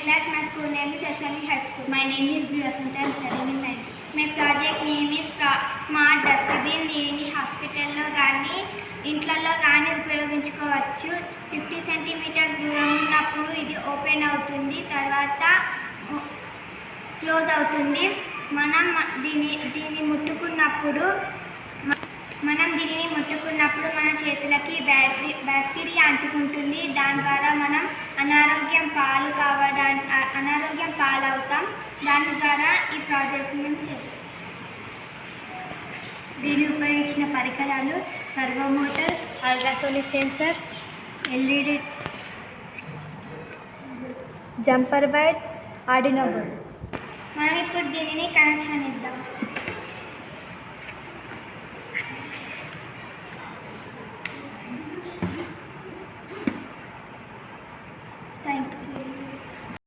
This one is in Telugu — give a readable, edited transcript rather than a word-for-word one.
class. My school name is SLE High School. My name is Vyasanta. I am studying in 9th. My project name is Smart Dustbin. దీనిని హాస్పిటల్లో కానీ ఇంట్లలో కానీ ఉపయోగించుకోవచ్చు. 50 సెంటీమీటర్స్ దూరం ఉన్నప్పుడు ఇది ఓపెన్ అవుతుంది, తర్వాత క్లోజ్ అవుతుంది. మనం దీన్ని ముట్టుకున్నప్పుడు మన చేతులకి బ్యాక్టీరియా అంటుకుంటుంది. దాని ద్వారా మనం అనారోగ్యం పాలవుతాం. దాని ద్వారా ఈ ప్రాజెక్ట్ మేము చేస్తాం. దీన్ని ఉపయోగించిన పరికరాలు servo motor, ultrasonic sensor, LED, jumper wires, Arduino board. మనం ఇప్పుడు దీనిని కనెక్షన్ ఇద్దాం. Thank you.